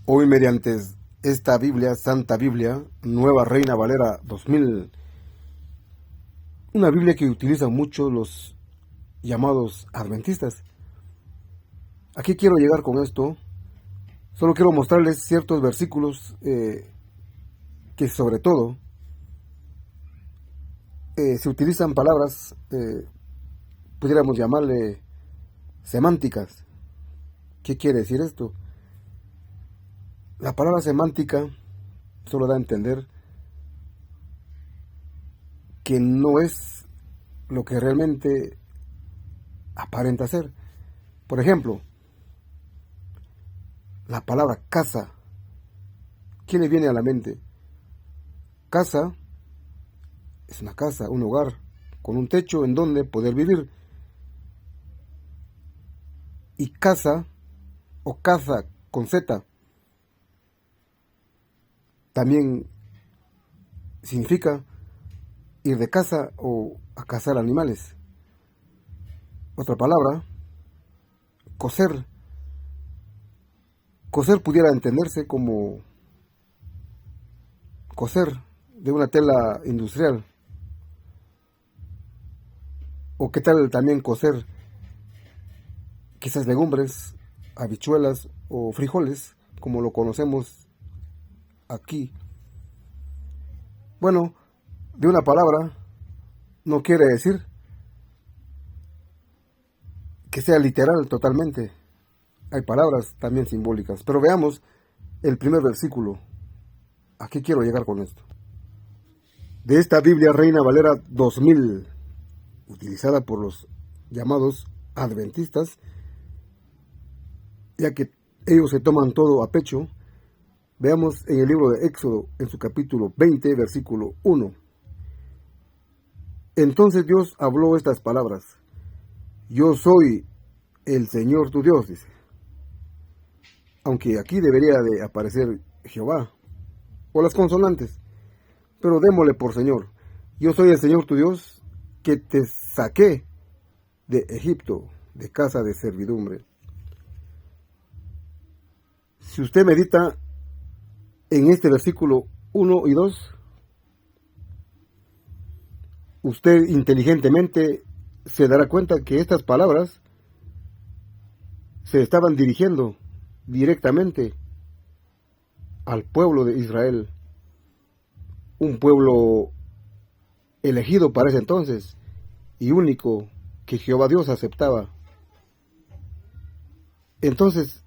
Hoy mediante esta Biblia, Santa Biblia, Nueva Reina Valera 2000, una Biblia que utilizan mucho los llamados adventistas. Aquí quiero llegar con esto, solo quiero mostrarles ciertos versículos que sobre todo se utilizan palabras, pudiéramos llamarle semánticas. ¿Qué quiere decir esto? La palabra semántica solo da a entender que no es lo que realmente aparenta ser. Por ejemplo, la palabra casa. ¿Qué le viene a la mente? Casa es una casa, un hogar, con un techo en donde poder vivir. Y casa, o caza con Z, también significa ir de caza o a cazar animales. Otra palabra, coser. Coser pudiera entenderse como coser de una tela industrial. O qué tal también coser quizás legumbres, habichuelas o frijoles, como lo conocemos aquí. Bueno, de una palabra no quiere decir que sea literal totalmente. Hay palabras también simbólicas. Pero veamos el primer versículo. ¿A qué quiero llegar con esto? De esta Biblia Reina Valera 2000, utilizada por los llamados adventistas, ya que ellos se toman todo a pecho, veamos en el libro de Éxodo, en su capítulo 20, versículo 1. Entonces Dios habló estas palabras: Yo soy el Señor tu Dios, dice. Aunque aquí debería de aparecer Jehová, o las consonantes, pero démosle por Señor. Yo soy el Señor tu Dios, que te saqué de Egipto, de casa de servidumbre. Si usted medita en este versículo 1 y 2, usted inteligentemente se dará cuenta que estas palabras se estaban dirigiendo directamente al pueblo de Israel, un pueblo elegido para ese entonces y único que Jehová Dios aceptaba. Entonces,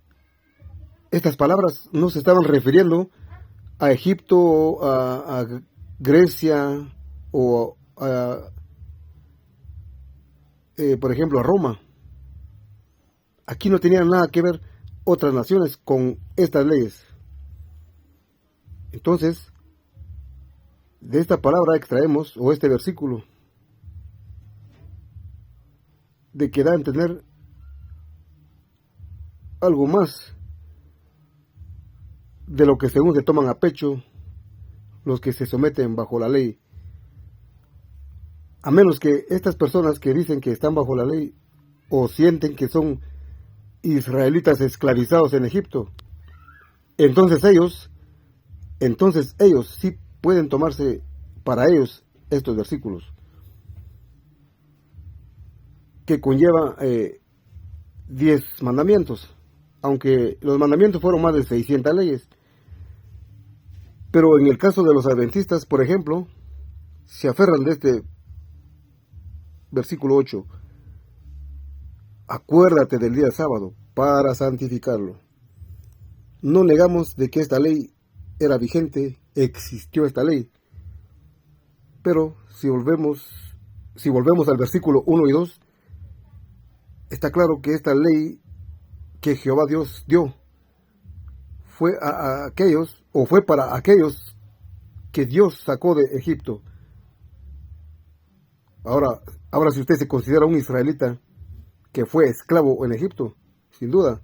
estas palabras no se estaban refiriendo a Egipto, a Grecia o por ejemplo, a Roma. Aquí no tenían nada que ver otras naciones con estas leyes. Entonces, de esta palabra extraemos, o este versículo, de que da a entender algo más de lo que según se toman a pecho los que se someten bajo la ley. A menos que estas personas que dicen que están bajo la ley o sienten que son israelitas esclavizados en Egipto, entonces ellos sí pueden tomarse para ellos estos versículos, que conlleva 10 mandamientos, aunque los mandamientos fueron más de 600 leyes. Pero en el caso de los adventistas, por ejemplo, se aferran de este versículo 8. Acuérdate del día sábado para santificarlo. No negamos de que esta ley era vigente, existió esta ley. Pero si volvemos al versículo 1 y 2, está claro que esta ley que Jehová Dios dio fue a aquellos, o fue para aquellos que Dios sacó de Egipto. Ahora si usted se considera un israelita que fue esclavo en Egipto, sin duda,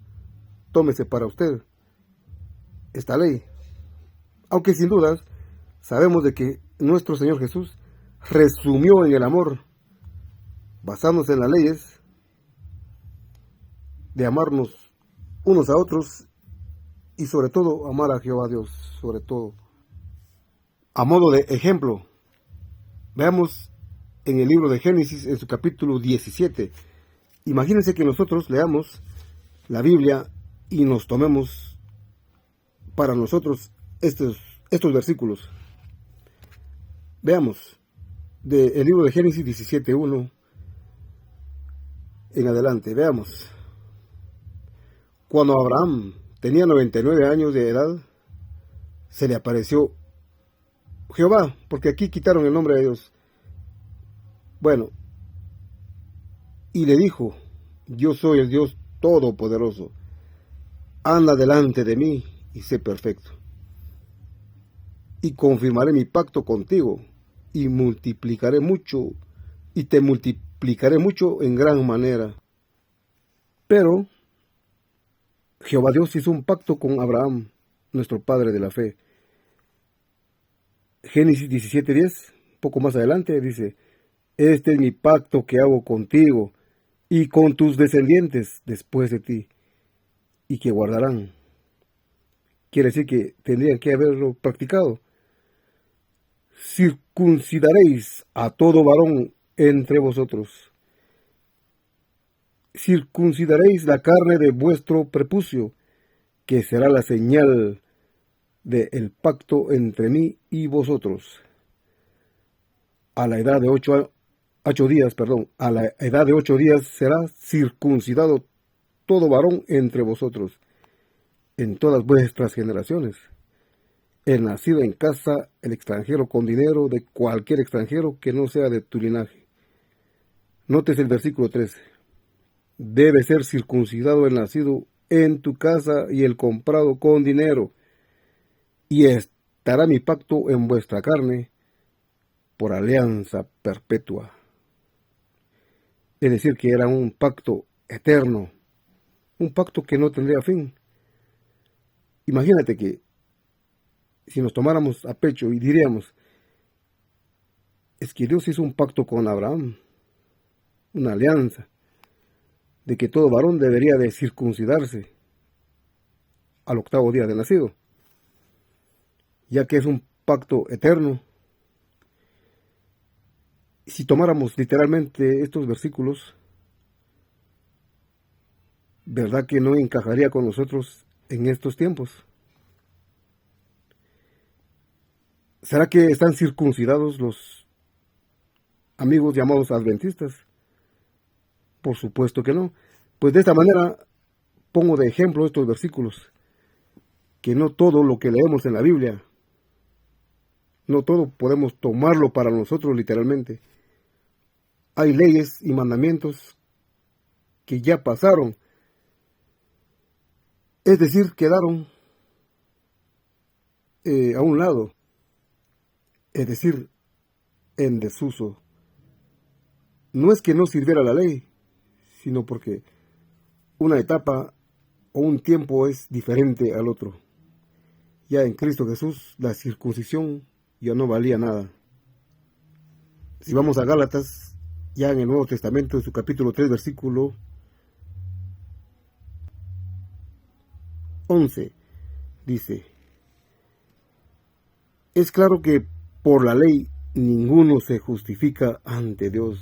tómese para usted esta ley. Aunque sin dudas, sabemos de que nuestro Señor Jesús resumió en el amor, basándose en las leyes, de amarnos unos a otros y sobre todo amar a Jehová Dios, sobre todo. A modo de ejemplo, veamos en el libro de Génesis, en su capítulo 17. Imagínense que nosotros leamos la Biblia y nos tomemos para nosotros estos versículos. Veamos, del libro de Génesis 17:1 en adelante, veamos. Cuando Abraham tenía 99 años de edad, se le apareció Jehová, porque aquí quitaron el nombre de Dios. Bueno, y le dijo: yo soy el Dios Todopoderoso, anda delante de mí y sé perfecto. Y confirmaré mi pacto contigo, y multiplicaré mucho, y te multiplicaré mucho en gran manera. Pero Jehová Dios hizo un pacto con Abraham, nuestro padre de la fe. Génesis 17:10, poco más adelante, dice: este es mi pacto que hago contigo y con tus descendientes después de ti, y que guardarán. Quiere decir que tendrían que haberlo practicado. Circuncidaréis a todo varón entre vosotros. Circuncidaréis la carne de vuestro prepucio, que será la señal del pacto entre mí y vosotros. A la edad de 8 días será circuncidado todo varón entre vosotros, en todas vuestras generaciones. El nacido en casa, el extranjero con dinero, de cualquier extranjero que no sea de tu linaje. Notes el versículo 13. Debe ser circuncidado el nacido en tu casa y el comprado con dinero, y estará mi pacto en vuestra carne por alianza perpetua. Es decir, que era un pacto eterno, un pacto que no tendría fin. Imagínate que si nos tomáramos a pecho y diríamos: es que Dios hizo un pacto con Abraham, una alianza, de que todo varón debería de circuncidarse al 8º día de nacido, ya que es un pacto eterno. Si tomáramos literalmente estos versículos, ¿verdad que no encajaría con nosotros en estos tiempos? ¿Será que están circuncidados los amigos llamados adventistas? Por supuesto que no. Pues de esta manera pongo de ejemplo estos versículos, que no todo lo que leemos en la Biblia, no todo podemos tomarlo para nosotros literalmente. Hay leyes y mandamientos que ya pasaron, es decir, quedaron a un lado, es decir, en desuso. No es que no sirviera la ley, sino porque una etapa o un tiempo es diferente al otro. Ya en Cristo Jesús la circuncisión ya no valía nada. Si vamos a Gálatas, ya en el Nuevo Testamento, en su capítulo 3, versículo 11, dice: es claro que por la ley ninguno se justifica ante Dios,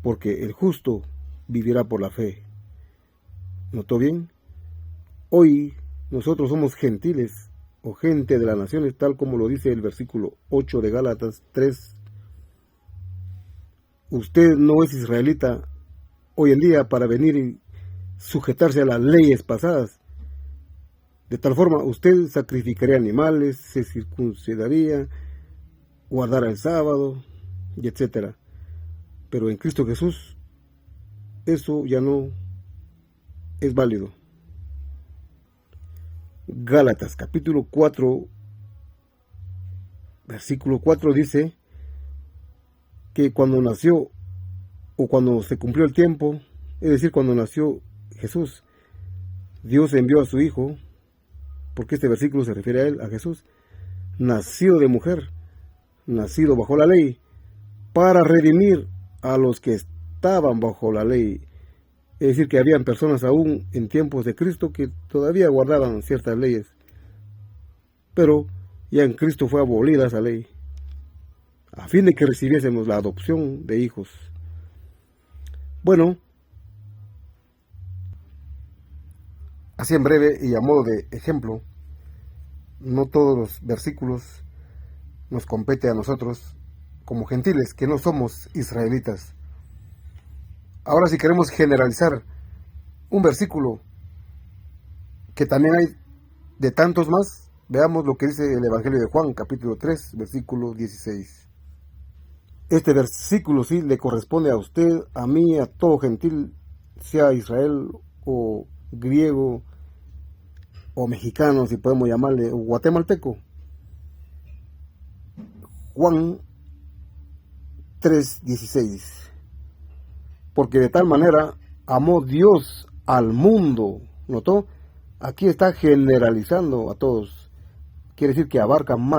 porque el justo vivirá por la fe. ¿Notó bien? Hoy nosotros somos gentiles o gente de las naciones, tal como lo dice el versículo 8 de Gálatas 3. Usted no es israelita hoy en día para venir y sujetarse a las leyes pasadas. De tal forma, usted sacrificaría animales, se circuncidaría, guardará el sábado, y etc. Pero en Cristo Jesús, eso ya no es válido. Gálatas capítulo 4, versículo 4 dice que cuando nació, o cuando se cumplió el tiempo, es decir, cuando nació Jesús, Dios envió a su Hijo, porque este versículo se refiere a él, a Jesús, nacido de mujer, nacido bajo la ley, para redimir a los que estaban bajo la ley, Es decir, que habían personas aún en tiempos de Cristo que todavía guardaban ciertas leyes, pero ya en Cristo fue abolida esa ley, a fin de que recibiésemos la adopción de hijos. Bueno, así en breve y a modo de ejemplo, no todos los versículos nos compete a nosotros como gentiles, que no somos israelitas. Ahora, si queremos generalizar un versículo, que también hay de tantos más, veamos lo que dice el Evangelio de Juan, capítulo 3, versículo 16. Este versículo sí le corresponde a usted, a mí, a todo gentil, sea Israel o griego o mexicano, si podemos llamarle, o guatemalteco. Juan 3:16. Porque de tal manera amó Dios al mundo. ¿Notó? Aquí está generalizando a todos. Quiere decir que abarca más